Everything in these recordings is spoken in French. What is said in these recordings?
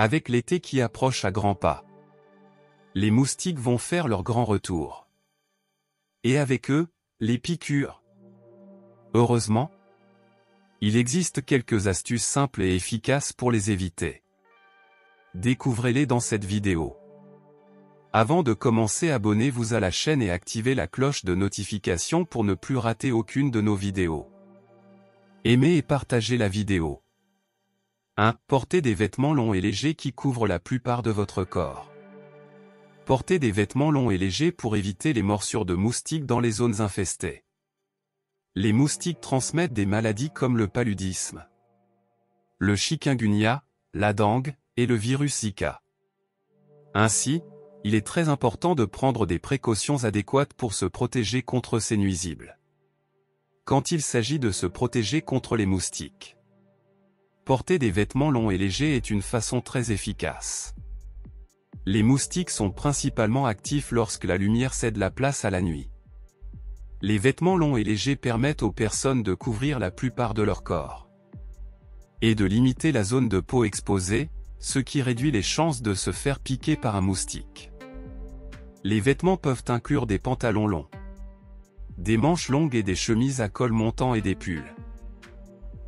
Avec l'été qui approche à grands pas, les moustiques vont faire leur grand retour. Et avec eux, les piqûres. Heureusement, il existe quelques astuces simples et efficaces pour les éviter. Découvrez-les dans cette vidéo. Avant de commencer, abonnez-vous à la chaîne et activez la cloche de notification pour ne plus rater aucune de nos vidéos. Aimez et partagez la vidéo. 1. Portez des vêtements longs et légers qui couvrent la plupart de votre corps. Portez des vêtements longs et légers pour éviter les morsures de moustiques dans les zones infestées. Les moustiques transmettent des maladies comme le paludisme, le chikungunya, la dengue et le virus Zika. Ainsi, il est très important de prendre des précautions adéquates pour se protéger contre ces nuisibles. Quand il s'agit de se protéger contre les moustiques, porter des vêtements longs et légers est une façon très efficace. Les moustiques sont principalement actifs lorsque la lumière cède la place à la nuit. Les vêtements longs et légers permettent aux personnes de couvrir la plupart de leur corps et de limiter la zone de peau exposée, ce qui réduit les chances de se faire piquer par un moustique. Les vêtements peuvent inclure des pantalons longs, des manches longues et des chemises à col montant et des pulls.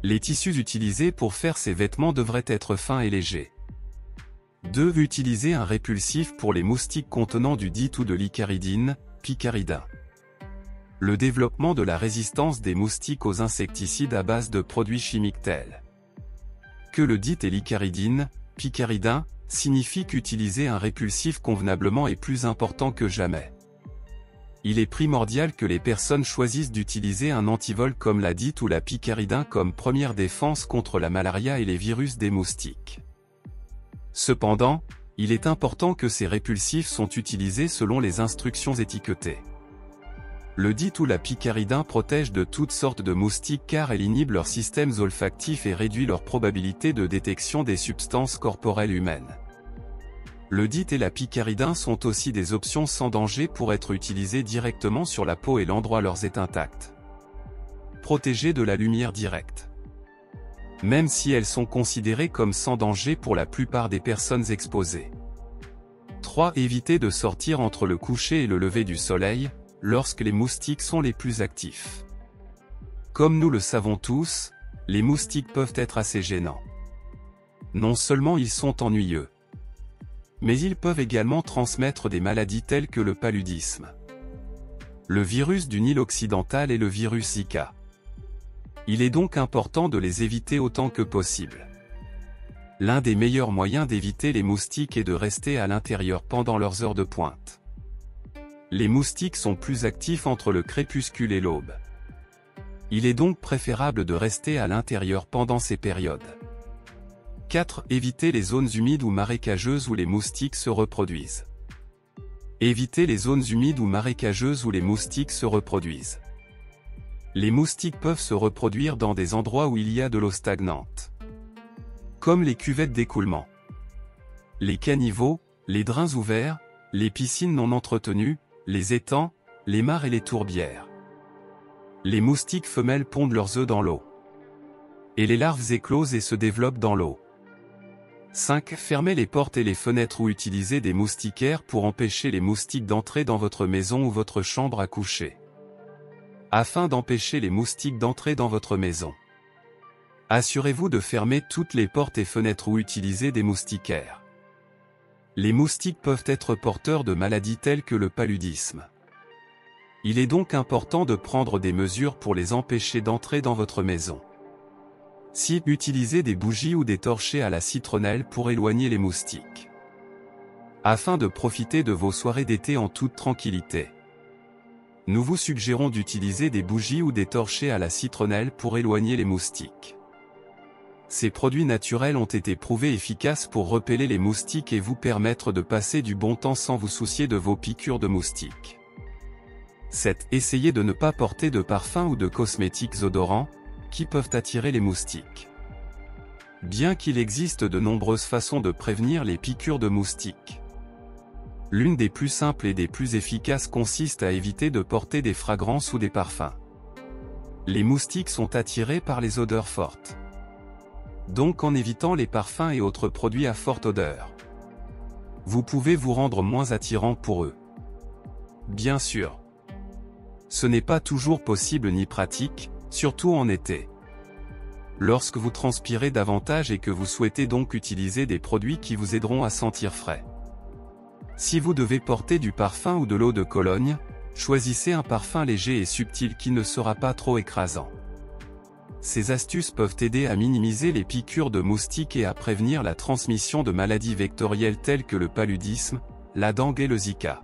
Les tissus utilisés pour faire ces vêtements devraient être fins et légers. 2. Utilisez un répulsif pour les moustiques contenant du DIT ou de l'icaridine, picaridin. Le développement de la résistance des moustiques aux insecticides à base de produits chimiques tels que le DIT et l'icaridine, picaridin, signifie qu'utiliser un répulsif convenablement est plus important que jamais. Il est primordial que les personnes choisissent d'utiliser un antivol comme la DIT ou la picaridin comme première défense contre la malaria et les virus des moustiques. Cependant, il est important que ces répulsifs sont utilisés selon les instructions étiquetées. Le DIT ou la picaridin protège de toutes sortes de moustiques car elle inhibe leurs systèmes olfactifs et réduit leur probabilité de détection des substances corporelles humaines. Le DIT et la picaridin sont aussi des options sans danger pour être utilisées directement sur la peau et l'endroit leur est intact. Protégées de la lumière directe. Même si elles sont considérées comme sans danger pour la plupart des personnes exposées. 3. Évitez de sortir entre le coucher et le lever du soleil, lorsque les moustiques sont les plus actifs. Comme nous le savons tous, les moustiques peuvent être assez gênants. Non seulement ils sont ennuyeux, mais ils peuvent également transmettre des maladies telles que le paludisme, le virus du Nil occidental et le virus Zika. Il est donc important de les éviter autant que possible. L'un des meilleurs moyens d'éviter les moustiques est de rester à l'intérieur pendant leurs heures de pointe. Les moustiques sont plus actifs entre le crépuscule et l'aube. Il est donc préférable de rester à l'intérieur pendant ces périodes. 4. Évitez les zones humides ou marécageuses où les moustiques se reproduisent. Évitez les zones humides ou marécageuses où les moustiques se reproduisent. Les moustiques peuvent se reproduire dans des endroits où il y a de l'eau stagnante, comme les cuvettes d'écoulement, les caniveaux, les drains ouverts, les piscines non entretenues, les étangs, les mares et les tourbières. Les moustiques femelles pondent leurs œufs dans l'eau, et les larves éclosent et se développent dans l'eau. 5. Fermez les portes et les fenêtres ou utilisez des moustiquaires pour empêcher les moustiques d'entrer dans votre maison ou votre chambre à coucher. Afin d'empêcher les moustiques d'entrer dans votre maison, assurez-vous de fermer toutes les portes et fenêtres ou utilisez des moustiquaires. Les moustiques peuvent être porteurs de maladies telles que le paludisme. Il est donc important de prendre des mesures pour les empêcher d'entrer dans votre maison. 6. Utilisez des bougies ou des torchets à la citronnelle pour éloigner les moustiques, afin de profiter de vos soirées d'été en toute tranquillité. Nous vous suggérons d'utiliser des bougies ou des torchets à la citronnelle pour éloigner les moustiques. Ces produits naturels ont été prouvés efficaces pour repeller les moustiques et vous permettre de passer du bon temps sans vous soucier de vos piqûres de moustiques. 7. Essayez de ne pas porter de parfum ou de cosmétiques odorants, qui peuvent attirer les moustiques. Bien qu'il existe de nombreuses façons de prévenir les piqûres de moustiques, l'une des plus simples et des plus efficaces consiste à éviter de porter des fragrances ou des parfums. Les moustiques sont attirés par les odeurs fortes. donc en évitant les parfums et autres produits à forte odeur. Vous pouvez vous rendre moins attirant pour eux. Bien sûr, ce n'est pas toujours possible ni pratique, surtout en été. Lorsque vous transpirez davantage et que vous souhaitez donc utiliser des produits qui vous aideront à sentir frais. Si vous devez porter du parfum ou de l'eau de Cologne, choisissez un parfum léger et subtil qui ne sera pas trop écrasant. Ces astuces peuvent aider à minimiser les piqûres de moustiques et à prévenir la transmission de maladies vectorielles telles que le paludisme, la dengue et le Zika.